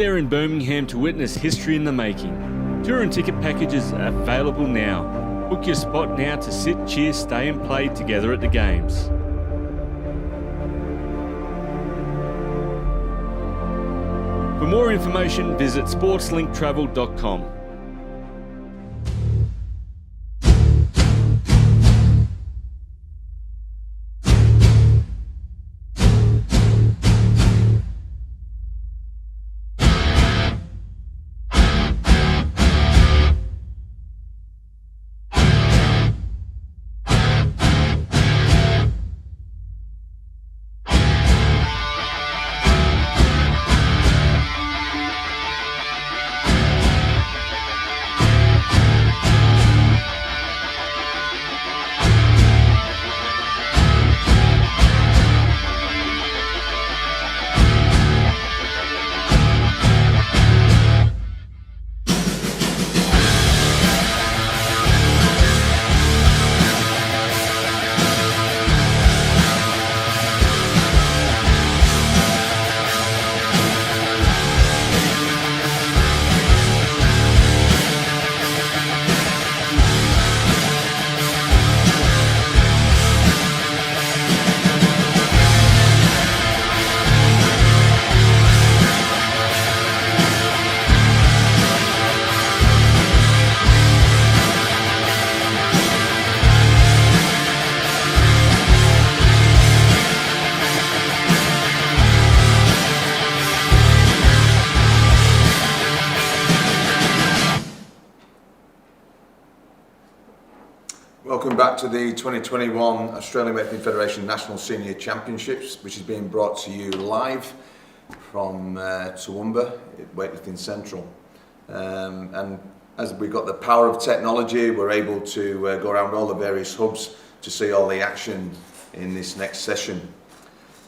There in Birmingham to witness history in the making. Tour and ticket packages are available now. Book your spot now to sit, cheer, stay and play together at the games. For more information, visit sportslinktravel.com. Welcome back to the 2021 Australian Weightlifting Federation National Senior Championships, which is being brought to you live from Toowoomba, Weightlifting Central. And as we've got the power of technology, we're able to go around all the various hubs to see all the action in this next session.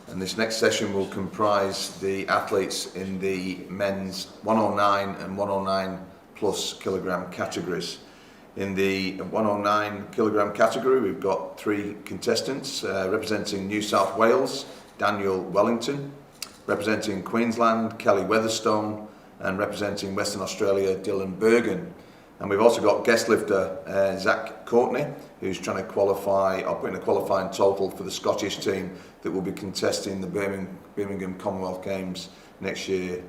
And this next session will comprise the athletes in the men's 109 and 109 plus kilogram categories. In the 109 kilogram category, we've got three contestants representing New South Wales, Daniel Wellington, representing Queensland, Kelly Weatherstone, and representing Western Australia, Dylan Bergen. And we've also got guest lifter Zach Courtney, who's trying to qualify, or putting a qualifying total for the Scottish team that will be contesting the Birmingham Commonwealth Games next year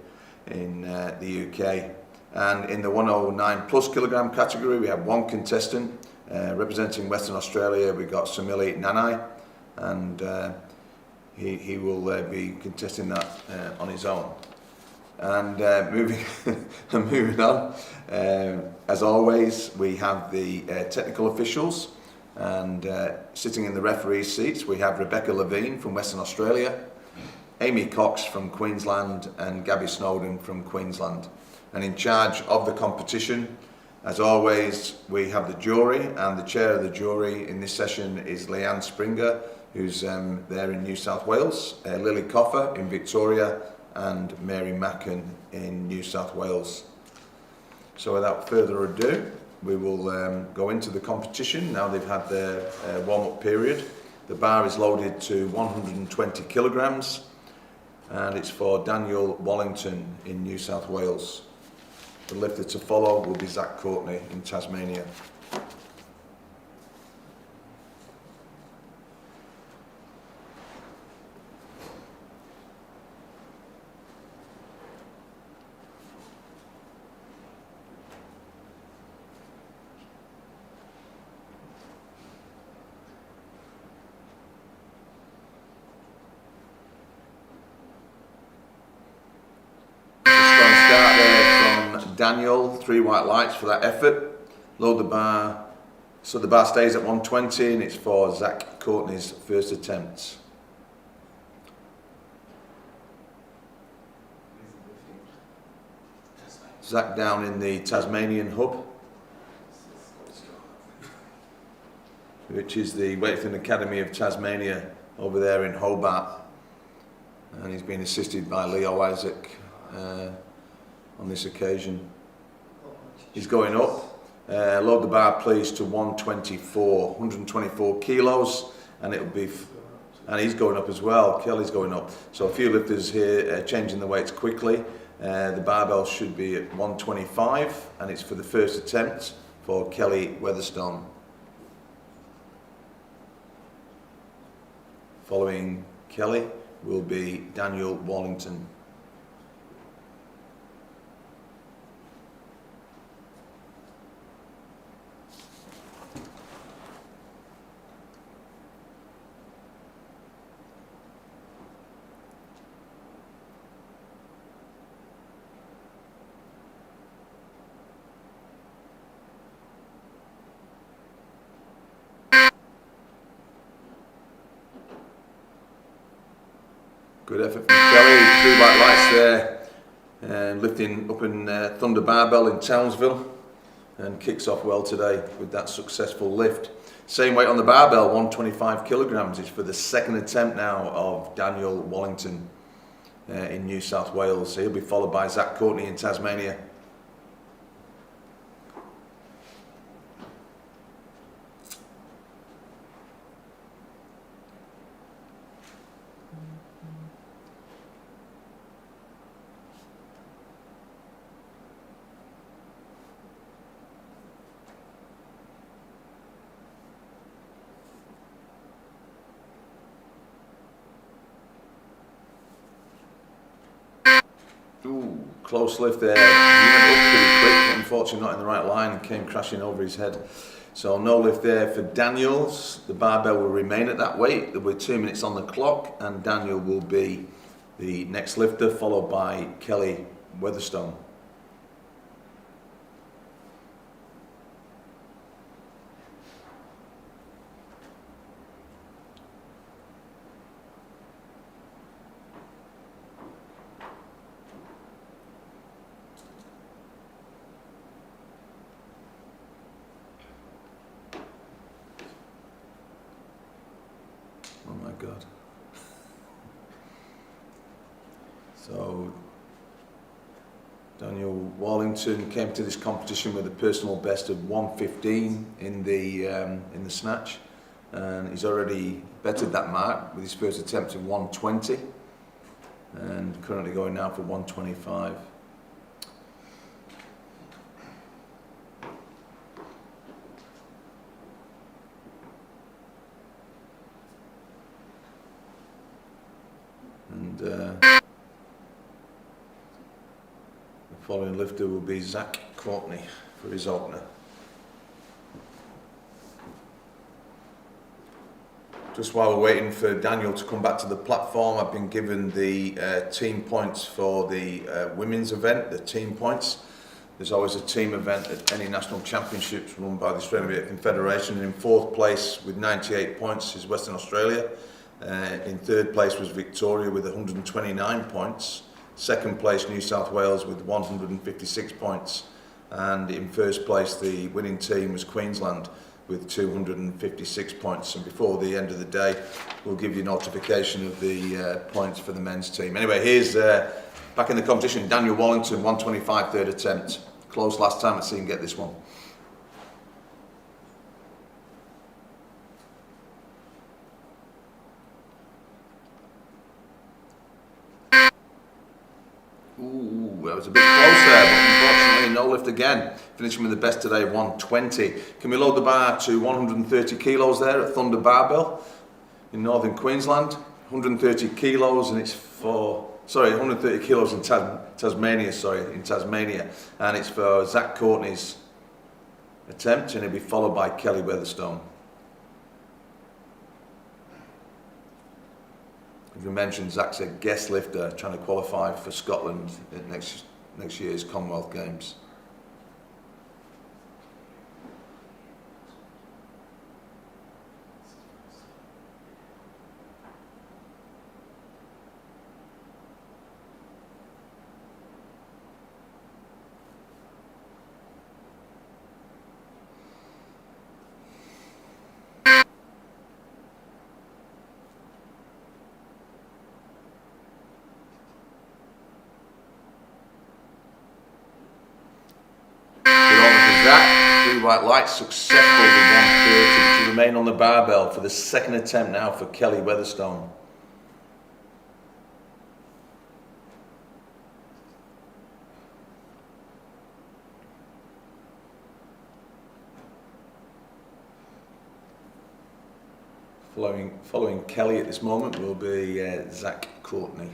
in the UK. And in the 109 plus kilogram category, we have one contestant representing Western Australia. We've got Samili Nanai, and he will be contesting that on his own. And moving on, as always, we have the technical officials, and sitting in the referee's seats, we have Rebecca Levine from Western Australia, Amy Cox from Queensland, and Gabby Snowden from Queensland. And in charge of the competition, as always, we have the jury, and the chair of the jury in this session is Leanne Springer, who's there in New South Wales, Lily Coffer in Victoria, and Mary Macken in New South Wales. So without further ado, we will go into the competition. Now they've had their warm-up period. The bar is loaded to 120 kilograms, and it's for Daniel Wellington in New South Wales. The lifter to follow will be Zach Courtney in Tasmania. Daniel, 3 white lights for that effort. Load the bar, so the bar stays at 120, and it's for Zach Courtney's first attempt. Zach down in the Tasmanian hub, which is the Weightlifting Academy of Tasmania over there in Hobart, and he's been assisted by Leo Isaac on this occasion. He's going up. Load the bar please to 124 kilos, and it'll be, and he's going up as well. Kelly's going up. So a few lifters here changing the weights quickly. The barbell should be at 125, and it's for the first attempt for Kelly Weatherstone. Following Kelly will be Daniel Wallington. Good effort from Kelly, 3 white lights there, and lifting up in Thunder Barbell in Townsville, and kicks off well today with that successful lift. Same weight on the barbell, 125 kilograms, is for the second attempt now of Daniel Wallington in New South Wales. He'll be followed by Zach Courtney in Tasmania. Ooh, close lift there. He went up pretty quick, but unfortunately not in the right line and came crashing over his head. So no lift there for Daniels. The barbell will remain at that weight. There were 2 minutes on the clock, and Daniel will be the next lifter, followed by Kelly Weatherstone. Oh my God. So Daniel Wallington came to this competition with a personal best of 115 in the snatch, and he's already bettered that mark with his first attempt of 120, and currently going now for 125. And the following lifter will be Zach Courtney for his opener. Just while we're waiting for Daniel to come back to the platform, I've been given the team points for the women's event, the team points. There's always a team event at any national championships run by the Australian Weightlifting Federation. And in 4th place with 98 points is Western Australia. In 3rd place was Victoria with 129 points. 2nd place New South Wales with 156 points. And in 1st place the winning team was Queensland with 256 points. And before the end of the day we'll give you notification of the points for the men's team. Anyway, here's back in the competition, Daniel Wallington, 125 3rd attempt. Close last time, let's see him get this one. Ooh, that was a bit close there, but unfortunately no lift again. Finishing with the best today, 120. Can we load the bar to 130 kilos there at Thunder Barbell in northern Queensland? 130 kilos, and it's for, 130 kilos in Tasmania, and it's for Zach Courtney's attempt, and he'll be followed by Kelly Weatherstone. As we mentioned, Zach's a guest lifter trying to qualify for Scotland at next year's Commonwealth Games. White lights successful with 130 to remain on the barbell for the 2nd attempt now for Kelly Weatherstone. Following Kelly at this moment will be Zach Courtney.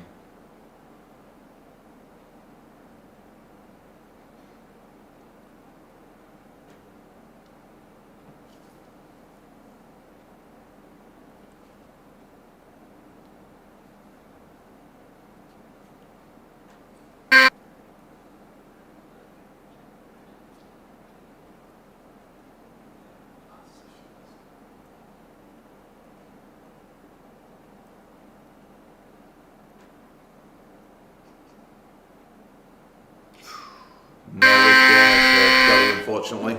No lift there for Kelly, unfortunately.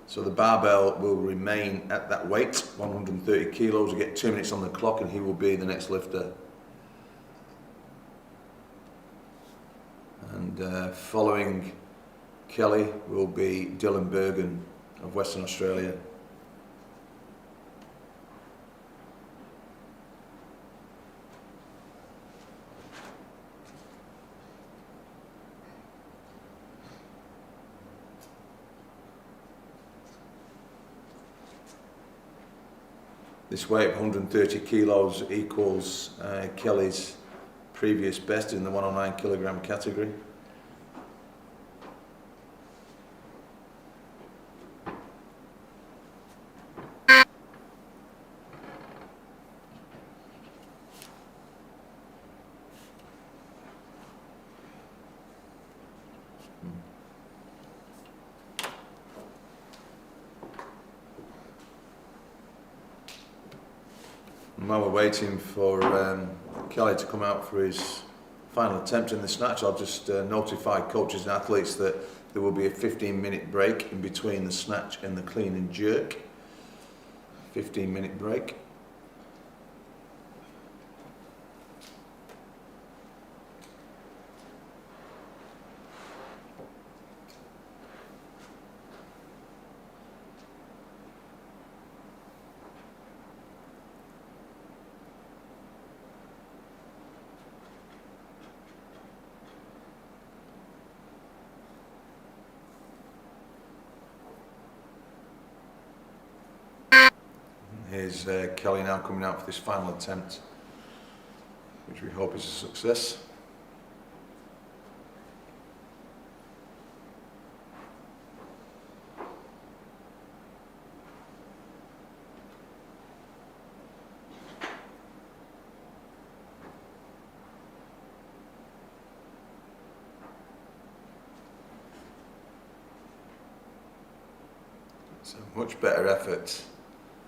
So the barbell will remain at that weight, 130 kilos. You get 2 minutes on the clock and he will be the next lifter. And following Kelly will be Dylan Bergen of Western Australia. This weight of 130 kilos equals Kelly's previous best in the 109 kilogram category. While we're waiting for Kelly to come out for his final attempt in the snatch, I'll just notify coaches and athletes that there will be a 15-minute break in between the snatch and the clean and jerk. 15-minute break. Here's Kelly now coming out for this final attempt, which we hope is a success. It's a much better effort.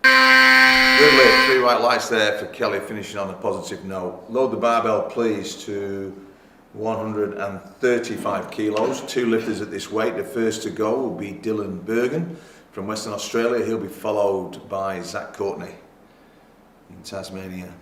Good lift, 3 white lights there for Kelly, finishing on a positive note. Load the barbell please to 135 kilos. 2 lifters at this weight. The first to go will be Dylan Bergen from Western Australia. He'll be followed by Zach Courtney in Tasmania.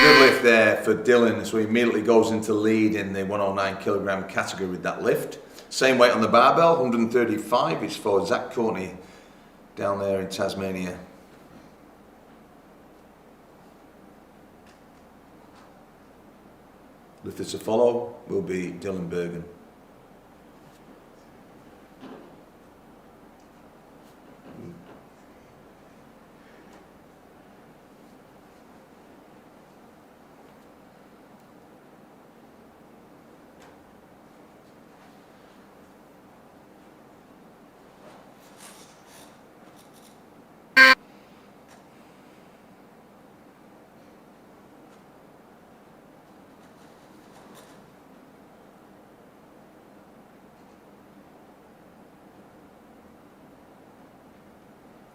Good lift there for Dylan, so he immediately goes into lead in the 109 kilogram category with that lift. Same weight on the barbell, 135. It's for Zach Courtney down there in Tasmania. Lifter to follow will be Dylan Bergen.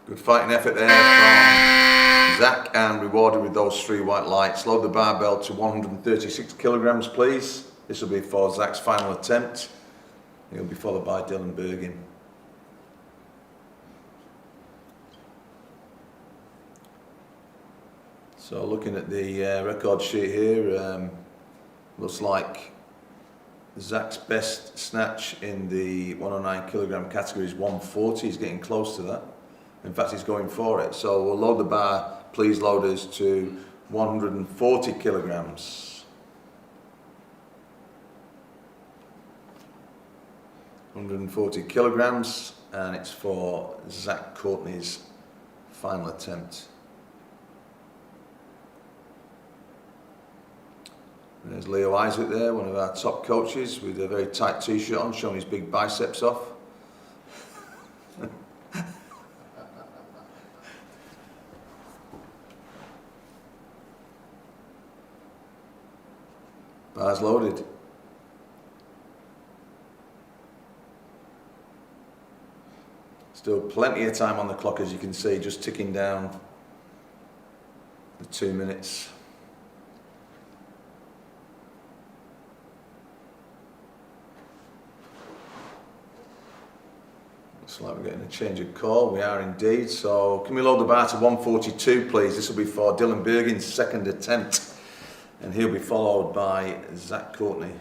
Good fighting effort there from Zach, and rewarded with those 3 white lights. Load the barbell to 136 kilograms, please. This will be for Zach's final attempt. He'll be followed by Dylan Bergen. So looking at the record sheet here, looks like Zach's best snatch in the 109 kilogram category is 140. He's getting close to that. In fact, he's going for it. So we'll load the bar, please loaders, to 140 kilograms. 140 kilograms, and it's for Zach Courtney's final attempt. There's Leo Isaac there, one of our top coaches, with a very tight t-shirt on, showing his big biceps off. Bars loaded. Still plenty of time on the clock, as you can see, just ticking down the 2 minutes. Looks like we're getting a change of call. We are indeed. So can we load the bar to 142, please? This will be for Dylan Bergen's second attempt, and he'll be followed by Zach Courtney.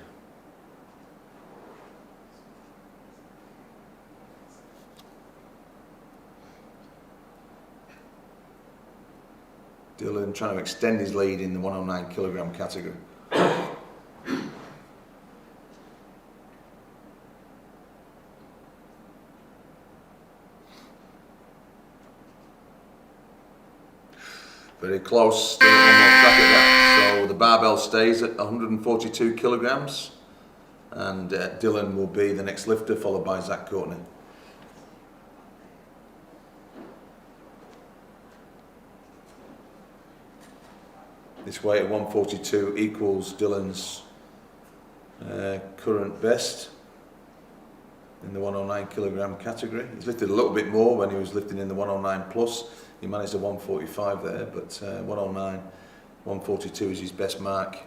Dylan trying to extend his lead in the 109 kilogram category. Very close, still one more crack at that. So the barbell stays at 142 kilograms, and Dylan will be the next lifter, followed by Zach Courtney. This weight at 142 equals Dylan's current best in the 109 kilogram category. He's lifted a little bit more when he was lifting in the 109 plus. He managed a 145 there, but 109, 142 is his best mark.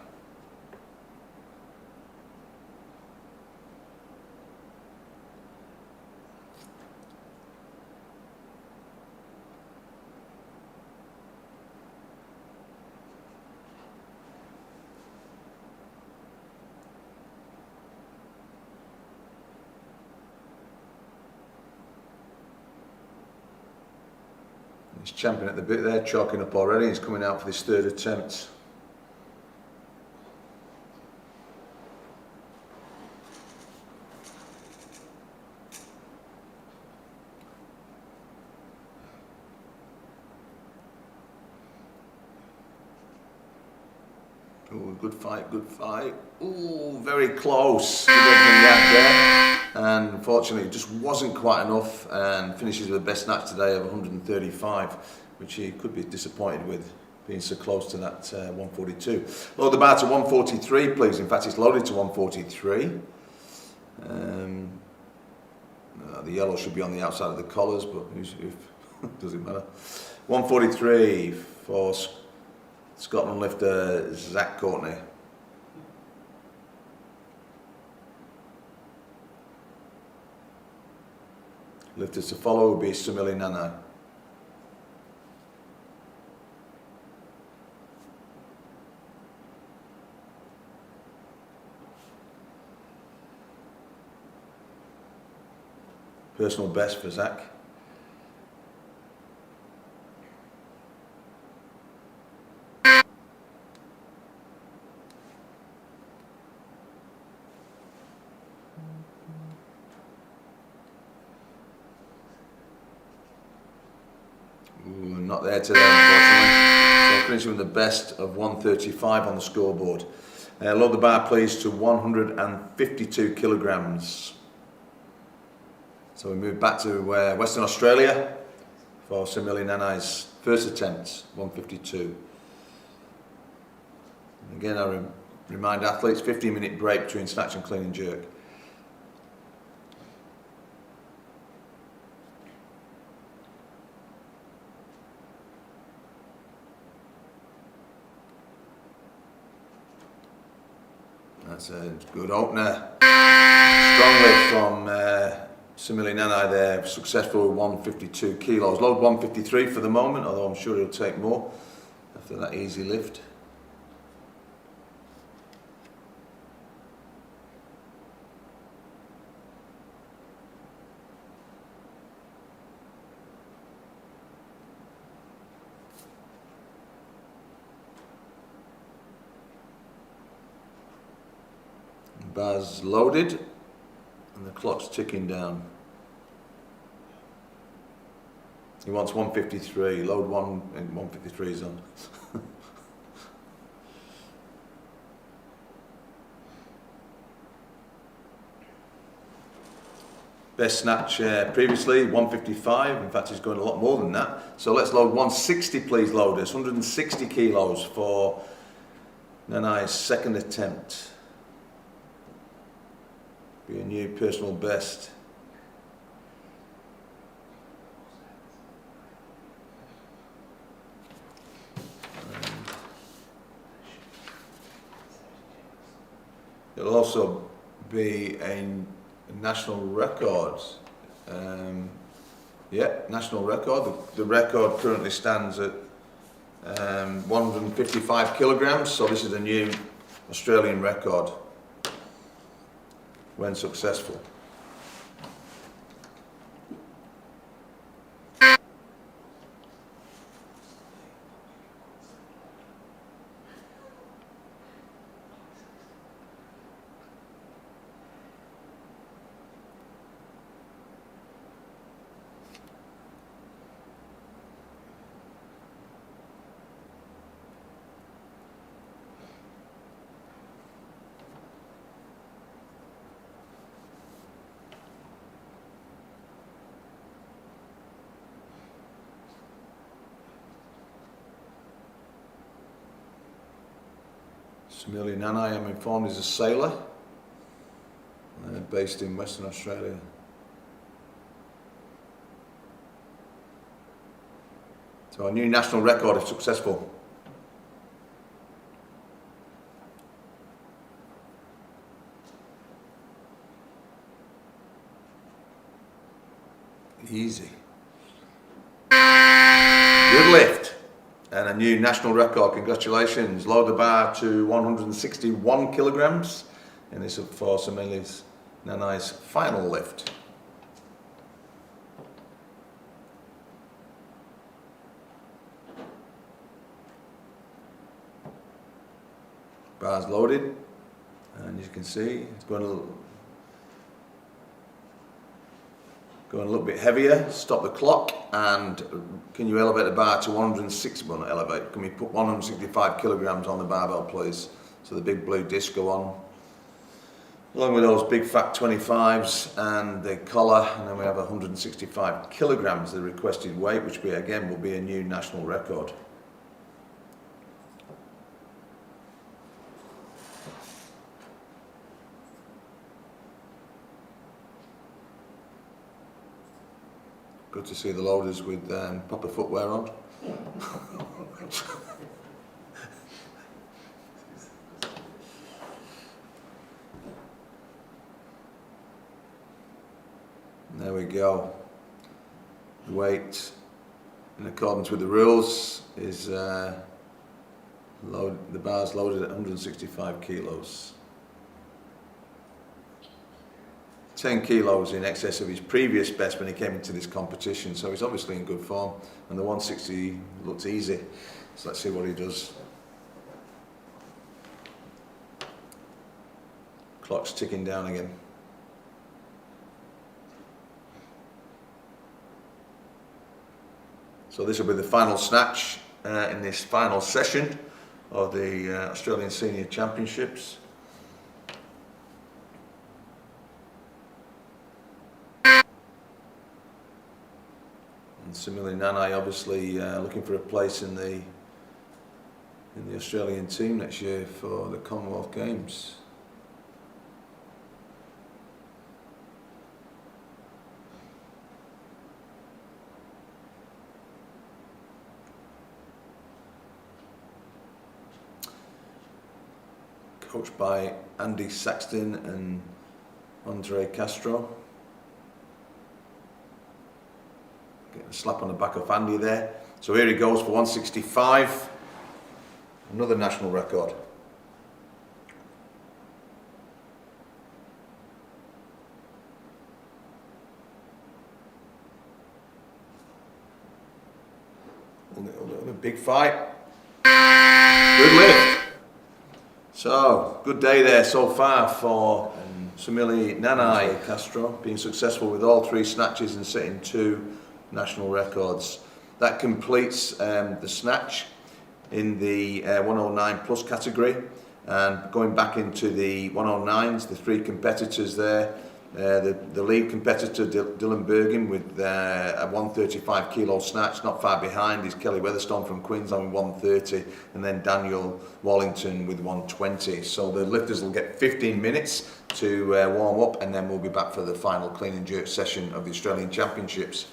He's champing at the bit there, chalking up already. He's coming out for this third attempt. Ooh, good fight, good fight. Ooh, very close. And unfortunately, it just wasn't quite enough, and finishes with the best snatch today of 135, which he could be disappointed with, being so close to that 142. Load the bar to 143, please. In fact, it's loaded to 143. The yellow should be on the outside of the collars, but doesn't matter. 143 for Scotland lifter Zach Courtney. Lifters to follow will be Sumili Nanai. Personal best for Zach. Ooh, not there today, unfortunately. So finishing with the best of 135 on the scoreboard. Load the bar, please, to 152 kilograms. So we move back to Western Australia for Sumili Nanai's first attempt, 152. And again, I remind athletes, 15-minute break between snatch and clean and jerk. That's a good opener. Strong lift from Sumili Nanai there, successful with 152 kilos. Load 153 for the moment, although I'm sure he'll take more after that easy lift. Bar's loaded and the clock's ticking down. He wants 153, load 1 and 153 is on. Best snatch previously, 155, in fact he's going a lot more than that. So let's load 160 please loaders, 160 kilos for Nanai's second attempt. Be a new personal best. It'll also be a national record. Yeah, national record. The record currently stands at 155 kilograms, so this is a new Australian record when successful. Samili Nanai, I'm informed, is a sailor based in Western Australia. So a new national record if successful. Easy. Good lift. And a new national record, congratulations. Lower the bar to 161 kilograms. And this is for Samili Nanai's final lift. Bar's loaded. And as you can see, it's going a little bit heavier. Stop the clock, and can you elevate the bar to 160? Well, not elevate. Can we put 165 kilograms on the barbell, please? So the big blue disc go on, along with those big fat 25s and the collar, and then we have 165 kilograms, the requested weight, which again will be a new national record. Good to see the loaders with proper footwear on. There we go. The weight, in accordance with the rules, is the bar's loaded at 165 kilos. 10 kilos in excess of his previous best when he came into this competition, so he's obviously in good form, and the 160 looks easy, so let's see what he does. Clock's ticking down again. So this will be the final snatch in this final session of the Australian Senior Championships. Samili Nanai obviously looking for a place in the Australian team next year for the Commonwealth Games. Coached by Andy Saxton and Andre Castro. Getting a slap on the back of Andy there. So here he goes for 165. Another national record. A big fight. Good lift. So, good day there so far for Sumili Nanai Castro, being successful with all 3 snatches and setting 2 national records. That completes the snatch in the 109 plus category, and going back into the 109s, the 3 competitors there. The lead competitor, Dylan Bergin, with a 135 kilo snatch. Not far behind is Kelly Weatherstone from Queensland with 130, and then Daniel Wallington with 120. So the lifters will get 15 minutes to warm up, and then we'll be back for the final clean and jerk session of the Australian Championships.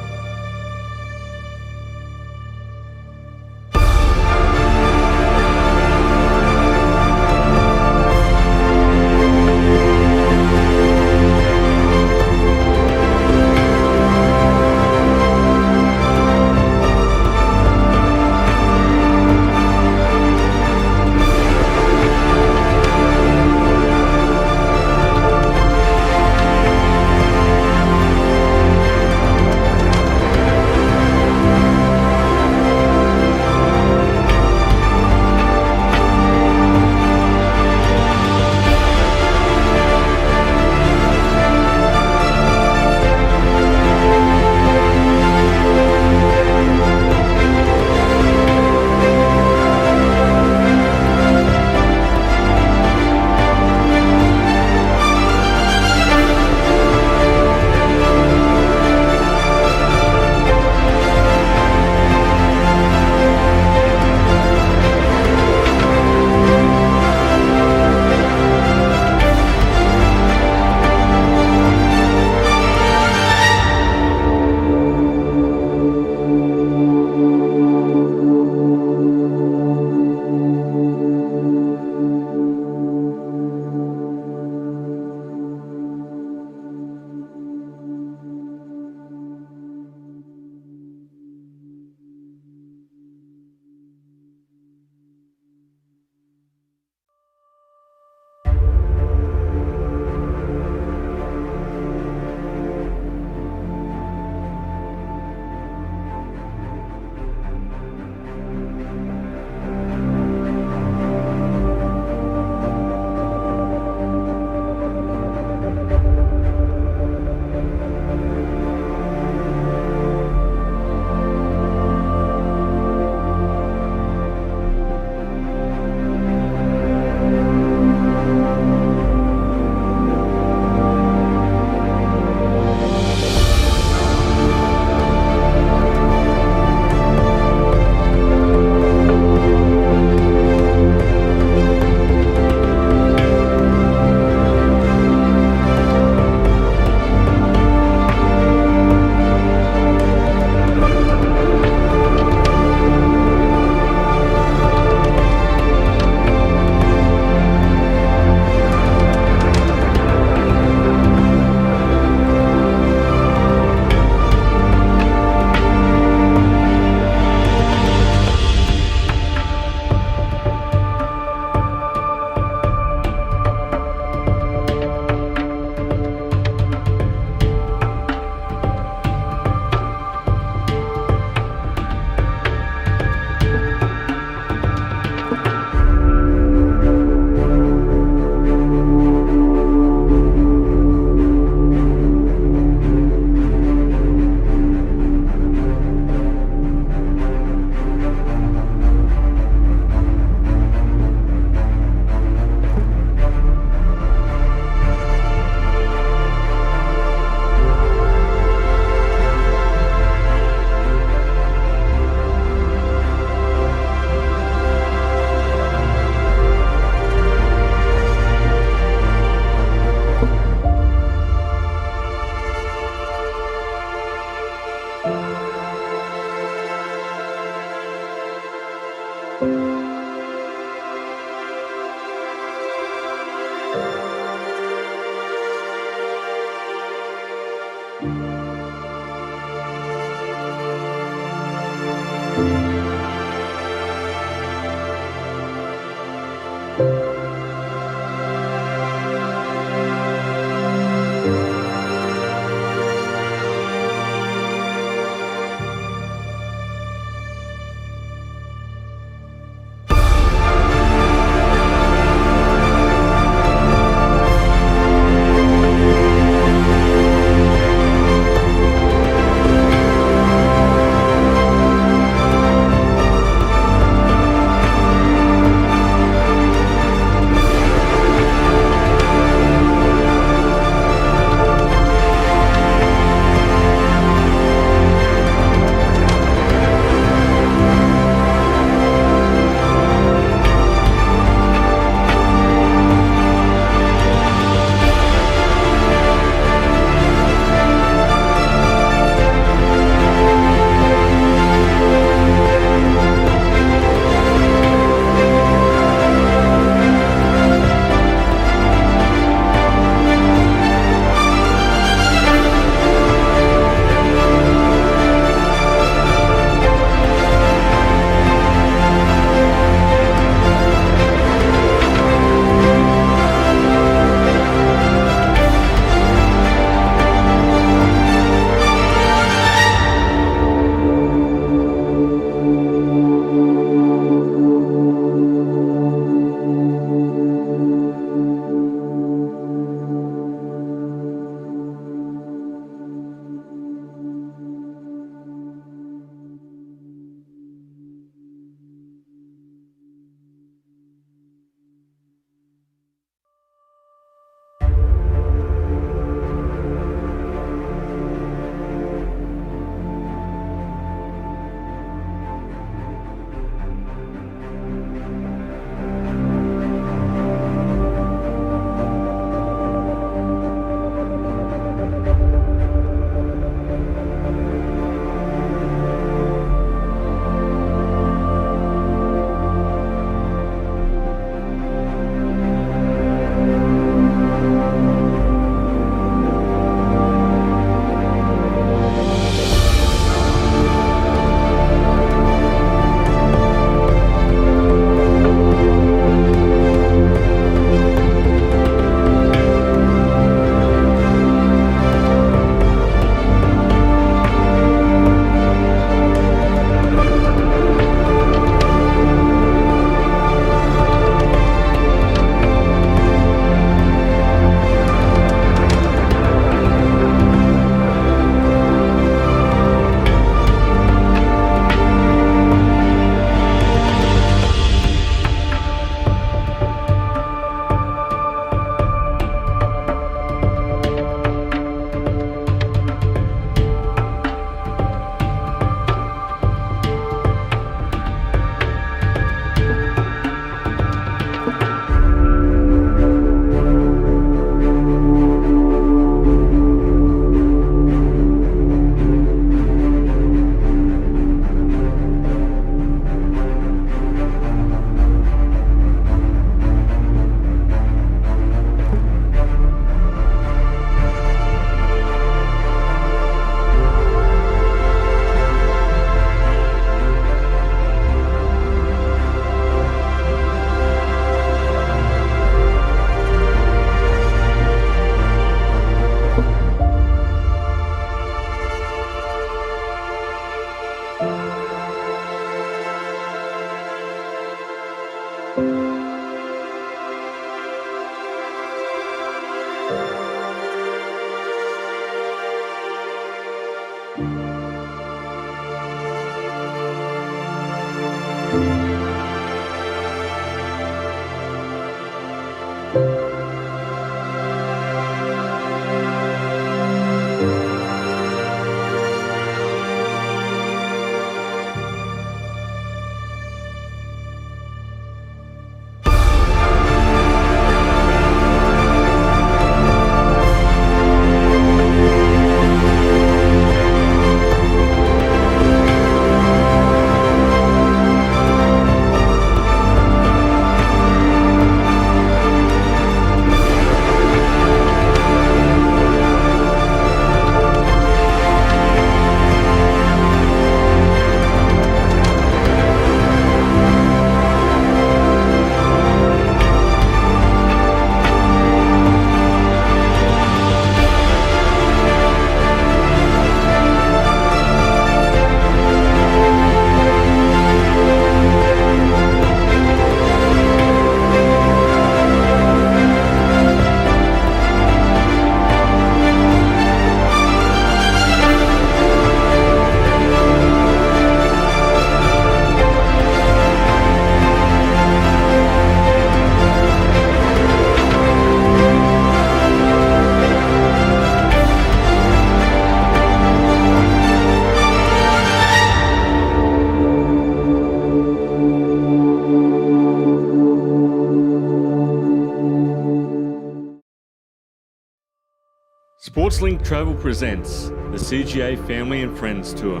SportsLink Travel presents the CGA Family and Friends Tour.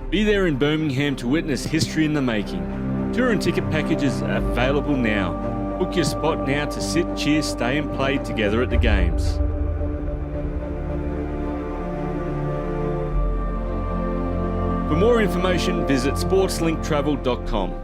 Be there in Birmingham to witness history in the making. Tour and ticket packages are available now. Book your spot now to sit, cheer, stay and play together at the games. For more information, visit sportslinktravel.com.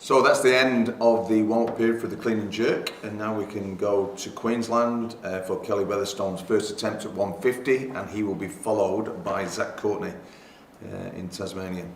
So that's the end of the warm-up period for the clean and jerk, and now we can go to Queensland for Kelly Weatherstone's first attempt at 150, and he will be followed by Zach Courtney in Tasmania.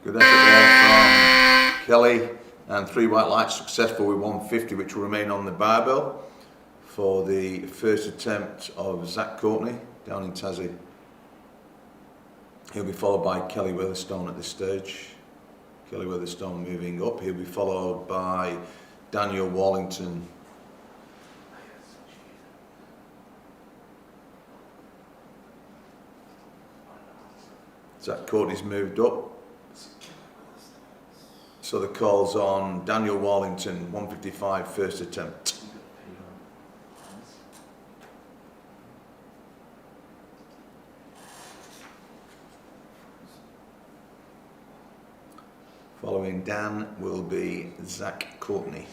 Good effort there from Kelly, and 3 white lights successful with 150, which will remain on the barbell for the first attempt of Zach Courtney down in Tassie. He'll be followed by Kelly Weatherstone at this stage. Kelly Weatherstone moving up. He'll be followed by Daniel Wallington. Zach Courtney's moved up. So the call's on Daniel Wallington, 155 first attempt. Following Dan will be Zach Courtney.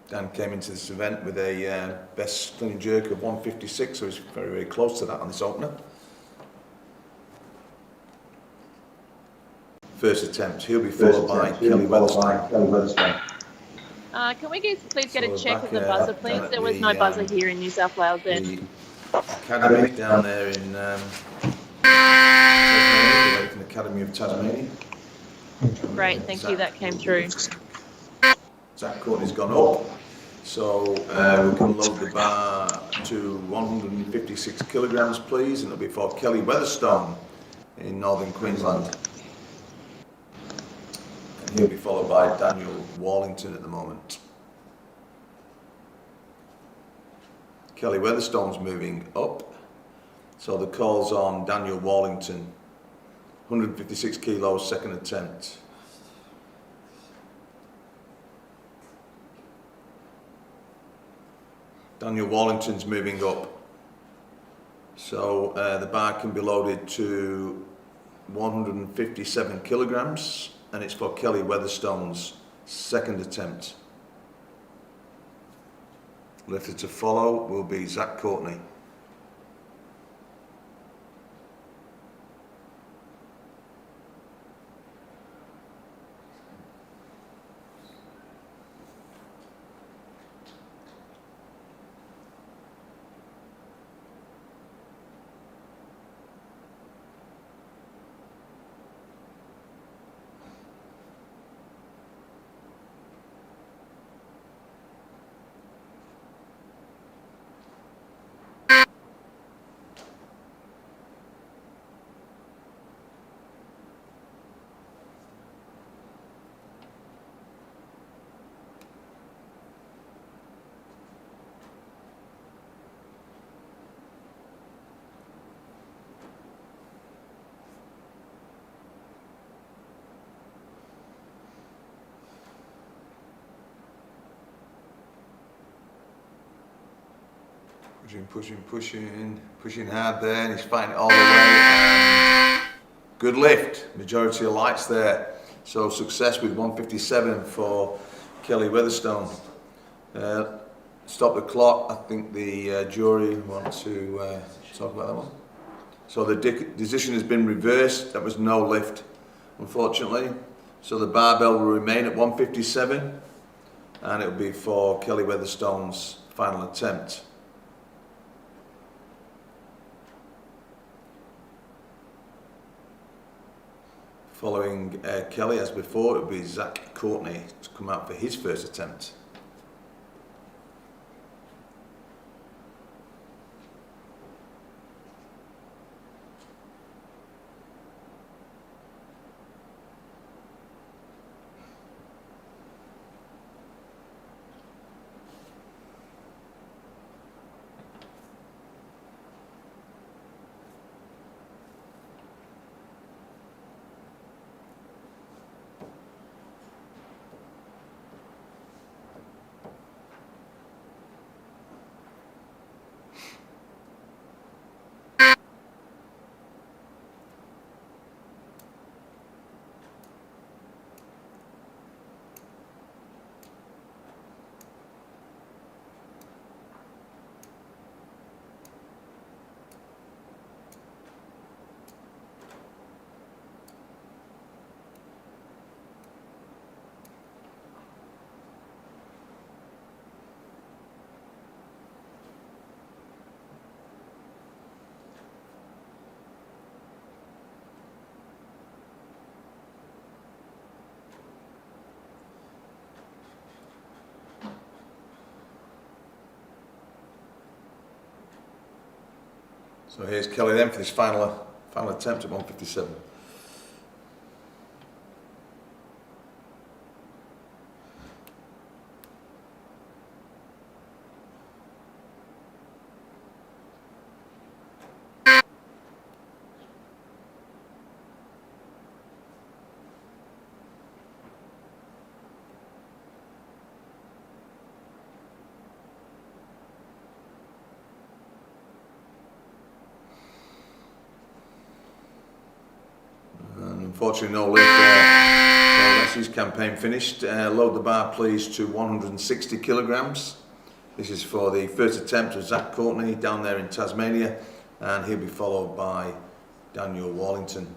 Dan came into this event with a best clean and jerk of 156, so he's very, very close to that on this opener. First attempt, he'll be followed by Kelly Weatherstone. Can we please get a check of the buzzer, please? There was no buzzer here in New South Wales then. The academy down there in Tasmania, the Academy of Tasmania. Great, thank you, that came through. Zach Courtney's gone up, so we can load the bar to 156 kilograms, please, and it'll be for Kelly Weatherstone in northern Queensland. And he'll be followed by Daniel Wallington at the moment. Kelly Weatherstone's moving up, So the call's on Daniel Wallington, 156 kilos, second attempt. Daniel Wallington's moving up. So the bar can be loaded to 157 kilograms, and it's for Kelly Weatherstone's second attempt. Lifter to follow will be Zach Courtney. Pushing hard there, and he's fighting it all the way. And good lift, majority of lights there. So success with 157 for Kelly Weatherstone. Stop the clock. I think the jury want to talk about that one. So the decision has been reversed. That was no lift, unfortunately. So the barbell will remain at 157, and it will be for Kelly Weatherstone's final attempt. Following Kelly, as before, it will be Zach Courtney to come out for his first attempt. So here's Kelly then for this final attempt at 157. Unfortunately, no lift there. So that's his campaign finished. Load the bar, please, to 160 kilograms. This is for the first attempt of Zach Courtney down there in Tasmania, and he'll be followed by Daniel Wallington.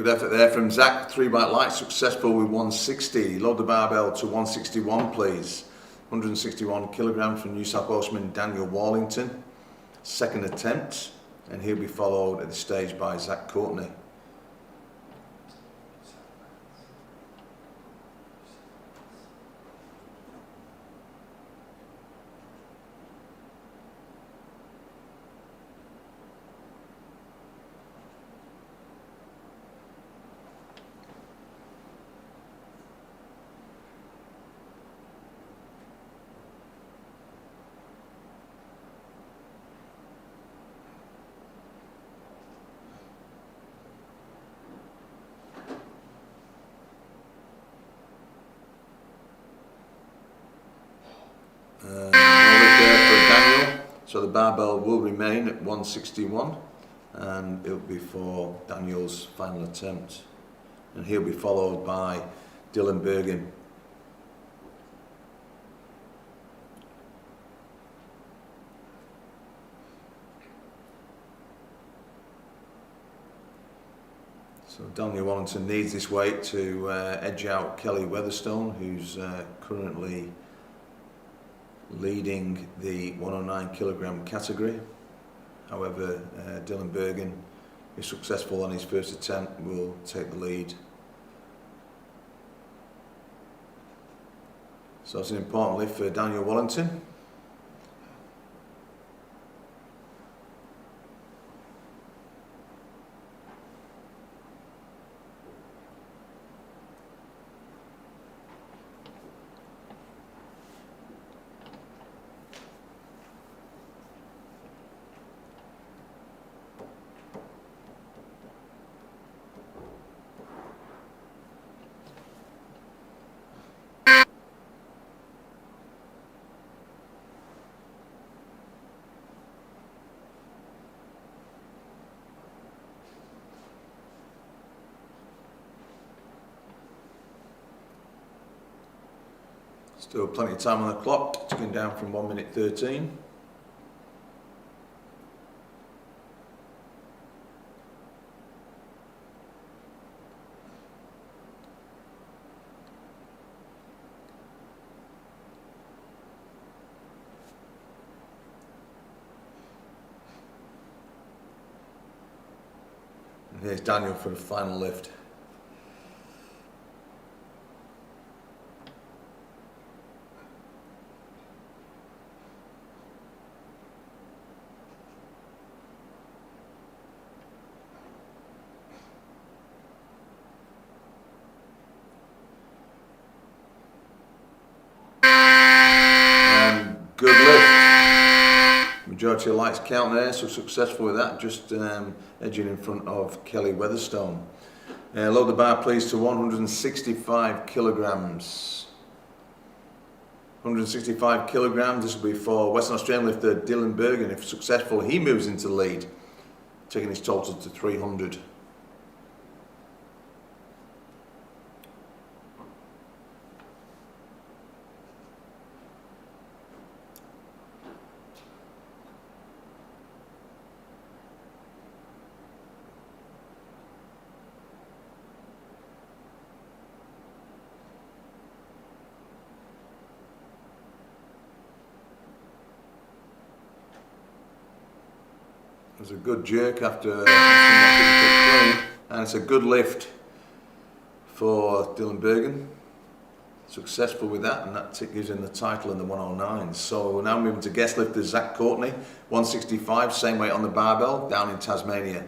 Good effort there from Zach. 3 bite light, successful with 160. Load the barbell to 161, please. 161 kilograms from New South Walesman Daniel Warlington. Second attempt, and he'll be followed at the stage by Zach Courtney. No lift there for Daniel, so the barbell will remain at 161, and it'll be for Daniel's final attempt, and he'll be followed by Dylan Bergen. So Daniel Warlington needs this weight to edge out Kelly Weatherstone, who's currently leading the 109 kilogram category. However, Dylan Bergen, if successful on his first attempt, will take the lead. So it's an important lift for Daniel Warlington. Still plenty of time on the clock, ticking down from 1 minute 13. And here's Daniel for the final lift. Good lift. Majority of lights count there, so successful with that, just edging in front of Kelly Weatherstone. Load the bar please to 165 kilograms. 165 kilograms, this will be for Western Australian lifter Dylan Bergen. If successful, he moves into the lead, taking his total to 300. It was a good jerk after a clean, and it's a good lift for Dylan Bergen. Successful with that, and that gives him the title in the 109. So now moving to guest lifter Zach Courtney, 165, same weight on the barbell, down in Tasmania.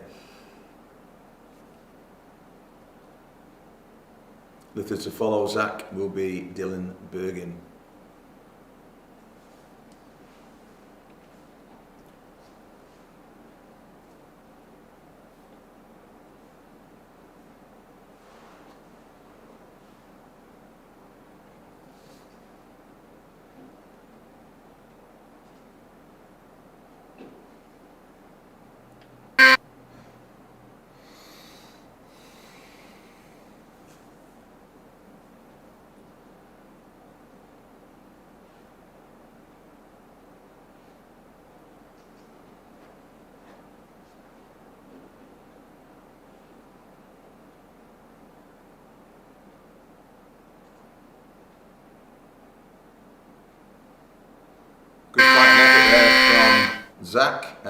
Lifter to follow Zach will be Dylan Bergen.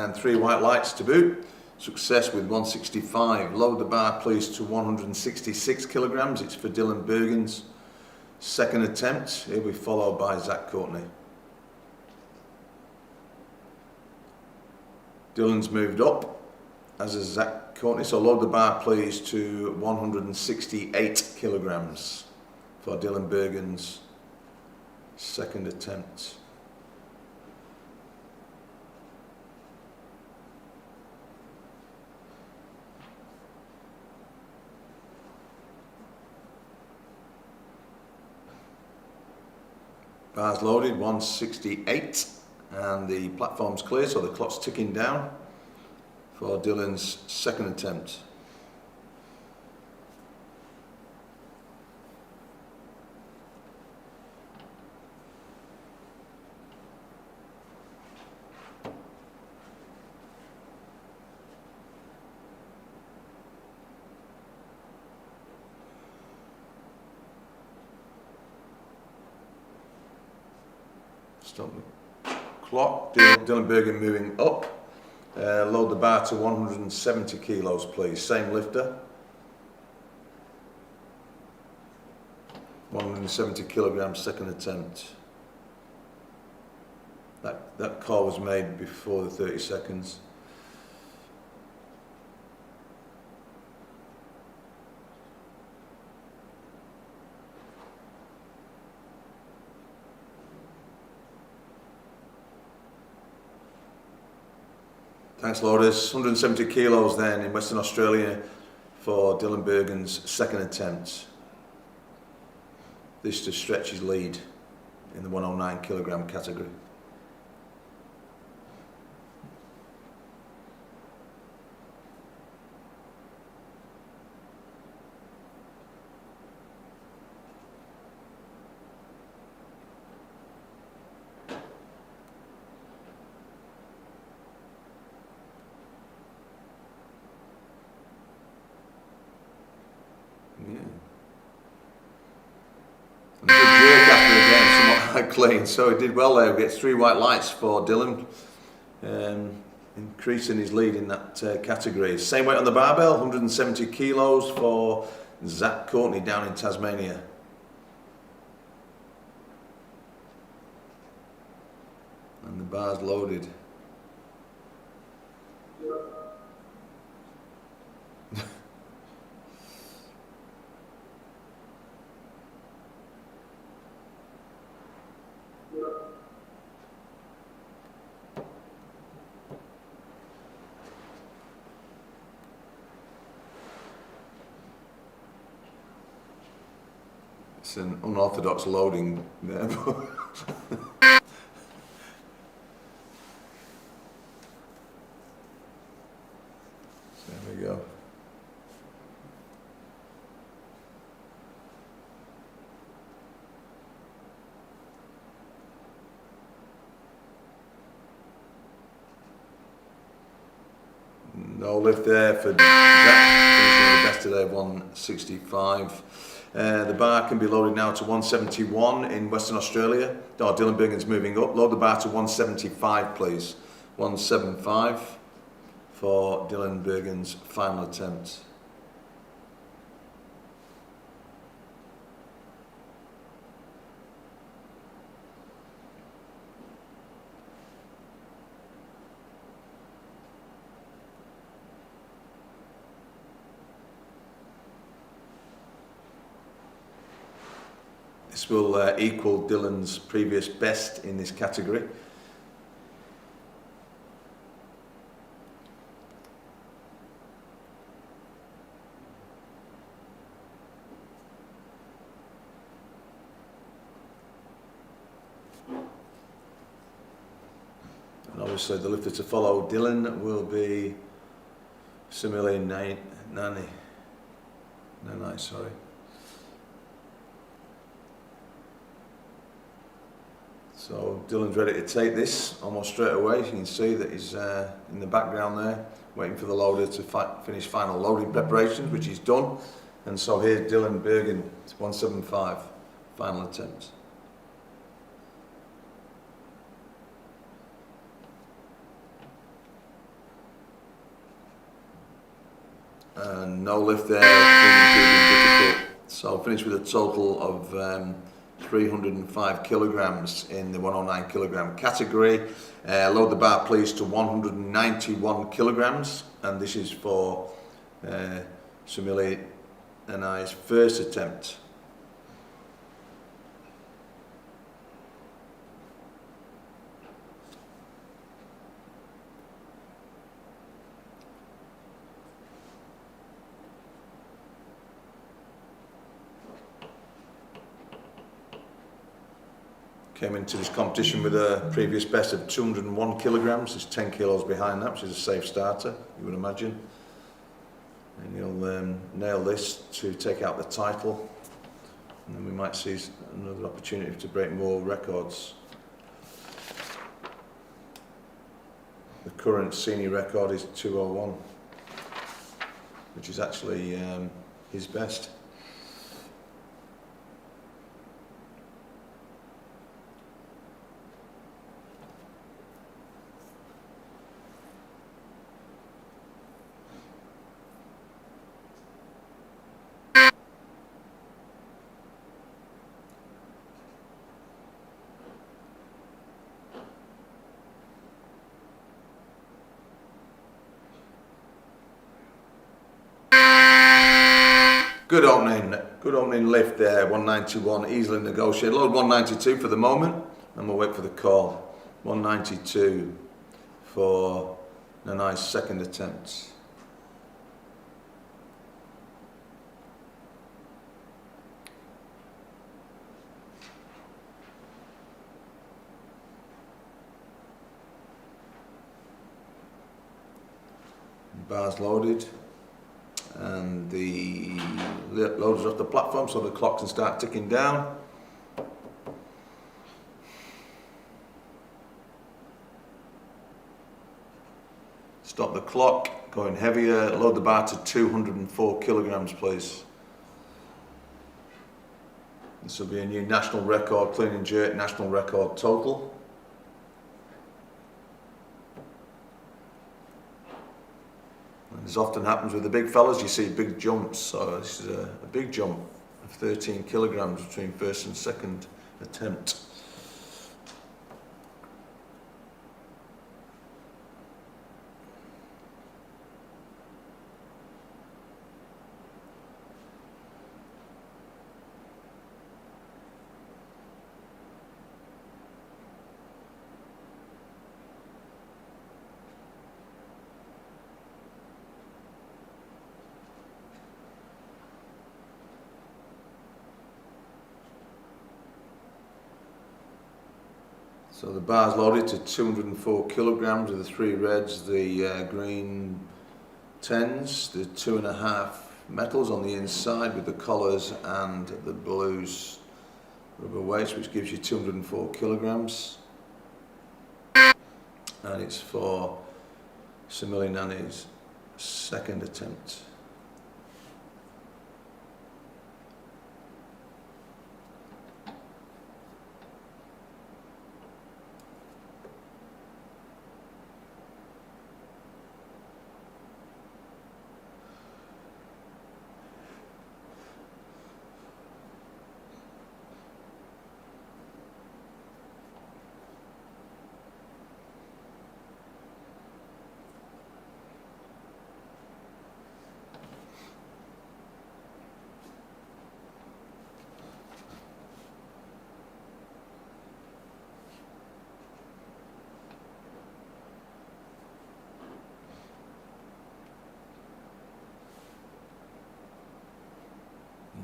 and 3 white lights to boot. Success with 165. Load the bar please to 166 kilograms. It's for Dylan Bergen's second attempt. He'll be followed by Zach Courtney. Dylan's moved up, as is Zach Courtney, so load the bar please to 168 kilograms for Dylan Bergen's second attempt. Bars loaded, 168, and the platform's clear, so the clock's ticking down for Dylan's second attempt. Stop the clock. Dylan Bergen moving up. Load the bar to 170 kilos, please. Same lifter. 170 kilograms, second attempt. That call was made before the 30 seconds. Thanks, loaders. 170 kilos then in Western Australia for Dylan Bergen's second attempt. This to stretch his lead in the 109 kilogram category. Yeah. And a good jerk after the game, somewhat clean. So he did well there. Gets 3 white lights for Dylan, increasing his lead in that category. Same weight on the barbell, 170 kilos for Zach Courtney down in Tasmania. And the bar's loaded. It's an unorthodox loading there. There we go. No lift there for Zach, finishing the best today, 165. The bar can be loaded now to 171 in Western Australia. Oh, Dylan Bergen's moving up. Load the bar to 175, please. 175 for Dylan Bergen's final attempt. This will equal Dylan's previous best in this category. And obviously the lifter to follow Dylan will be similarly Nani, sorry. So Dylan's ready to take this almost straight away. You can see that he's in the background there, waiting for the loader to finish final loading preparations, which he's done. And so here's Dylan Bergen, 175, final attempt. and no lift there, proving difficult. So finished with a total of 305 kilograms in the 109 kilogram category. Load the bar please to 191 kilograms, and this is for Sumili and I's first attempt. Came into this competition with a previous best of 201 kilograms. There's 10 kilos behind that, which is a safe starter, you would imagine. And he'll nail this to take out the title. And then we might see another opportunity to break more records. The current senior record is 201, which is actually his best. Good opening lift there, 191, easily negotiated. Load 192 for the moment, and we'll wait for the call. 192 for Nanai's second attempt. Bars loaded. And the loader's off the platform, so the clock can start ticking down. Stop the clock, going heavier, load the bar to 204 kilograms please. This will be a new national record, clean and jerk national record total. As often happens with the big fellas, you see big jumps, so this is a big jump of 13 kilograms between first and second attempt. So the bar's loaded to 204 kilograms with the 3 reds, the green 10s, the 2.5 metals on the inside with the collars, and the blues rubber weights, which gives you 204 kilograms. And it's for Sumili Nani's second attempt.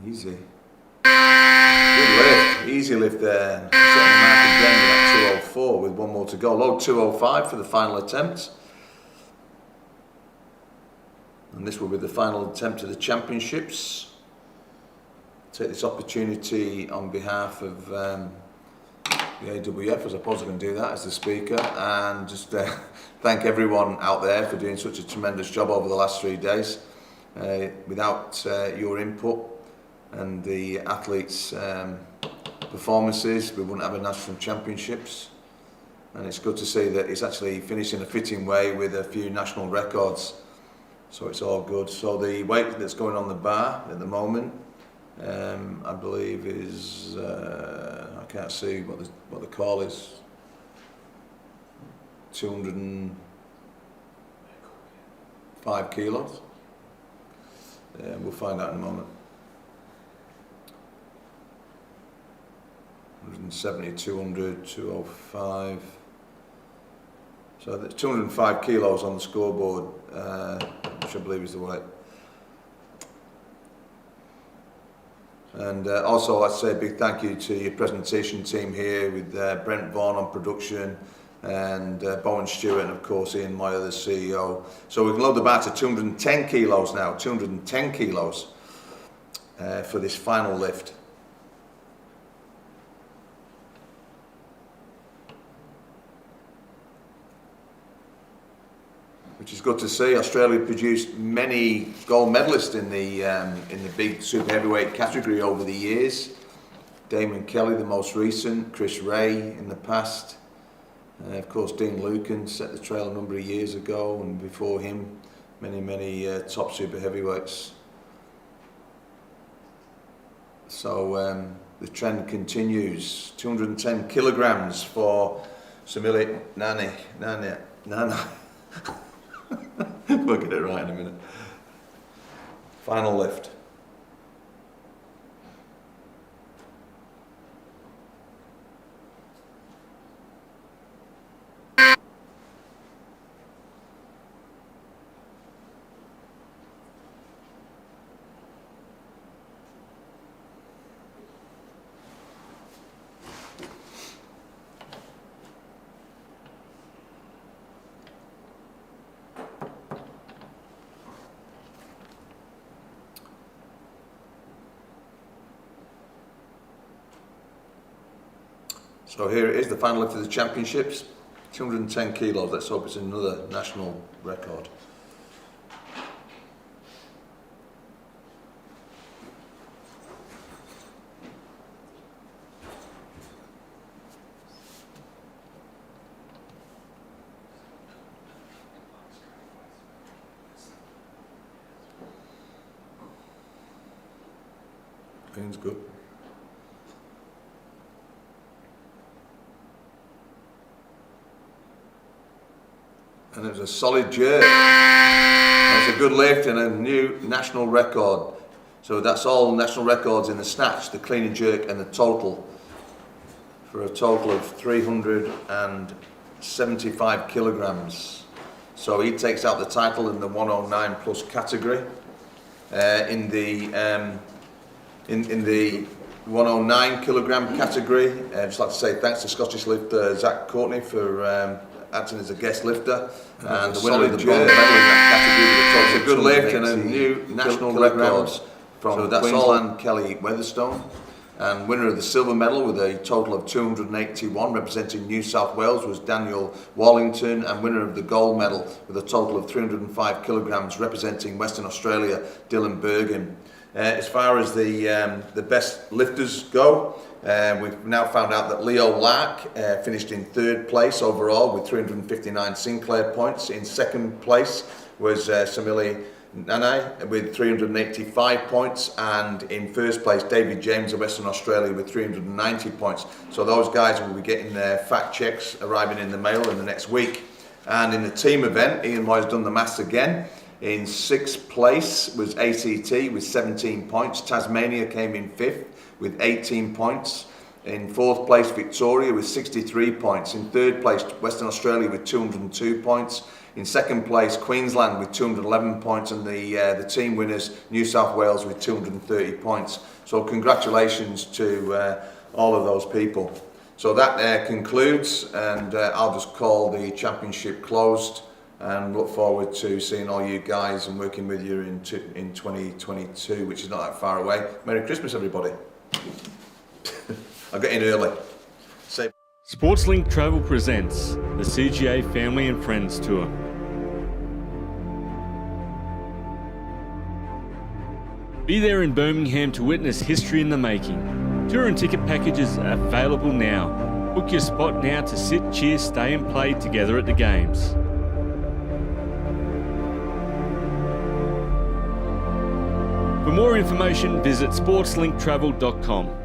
Easy. Good lift. Easy lift there. Setting the mark again with that 204 with one more to go. Load 205 for the final attempt. And this will be the final attempt of the championships. Take this opportunity on behalf of the AWF, I suppose I can do that as the speaker, and just thank everyone out there for doing such a tremendous job over the last 3 days. Without your input and the athletes' performances, we wouldn't have a national championships. And it's good to see that it's actually finished in a fitting way with a few national records. So it's all good. So the weight that's going on the bar at the moment, I believe is, I can't see what the call is, 205 kilos. We'll find out in a moment. 170, 200, 205. So there's 205 kilos on the scoreboard, which I believe is the weight. And also I'd say a big thank you to your presentation team here with Brent Vaughan on production and Bowen Stewart and of course Ian Moyer, the CEO. So we can load the bar to 210 kilos now, 210 kilos for this final lift. Which is good to see. Australia produced many gold medalists in the big super heavyweight category over the years. Damon Kelly, the most recent, Chris Ray in the past. Of course, Dean Lucan set the trail a number of years ago, and before him, many top super heavyweights. So the trend continues. 210 kilograms for Samili Nana. We'll get it right in a minute. Final lift. So here it is, the final lift of the championships, 210 kilos. Let's hope it's another national record. Feels good. And it was a solid jerk. That's a good lift and a new national record. So that's all national records in the snatch, the clean and jerk and the total, for a total of 375 kilograms. So he takes out the title in the 109 plus category. In the 109 kilogram category, I'd just like to say thanks to Scottish lifter Zach Courtney for acting as a guest lifter, and the winner of the bronze medal in that category. It's a good lift and a new national record from Queensland, Kelly Weatherstone, and winner of the silver medal with a total of 281 representing New South Wales was Daniel Wallington, and winner of the gold medal with a total of 305 kilograms representing Western Australia, Dylan Bergen. As far as the best lifters go, we've now found out that Leo Lark finished in third place overall with 359 Sinclair points. In second place was Samili Nanai with 385 points, and in first place David James of Western Australia with 390 points. So those guys will be getting their fact checks arriving in the mail in the next week. And in the team event, Ian Moyer's done the maths again. In sixth place was ACT with 17 points. Tasmania came in fifth with 18 points. In fourth place, Victoria with 63 points. In third place, Western Australia with 202 points. In second place, Queensland with 211 points, and the team winners, New South Wales with 230 points. So congratulations to all of those people. So that concludes, and I'll just call the championship closed, and look forward to seeing all you guys and working with you in 2022, which is not that far away. Merry Christmas, everybody. I got in early. SportsLink Travel presents the CGA Family and Friends Tour. Be there in Birmingham to witness history in the making. Tour and ticket packages are available now. Book your spot now to sit, cheer, stay and play together at the games. For more information, visit sportslinktravel.com.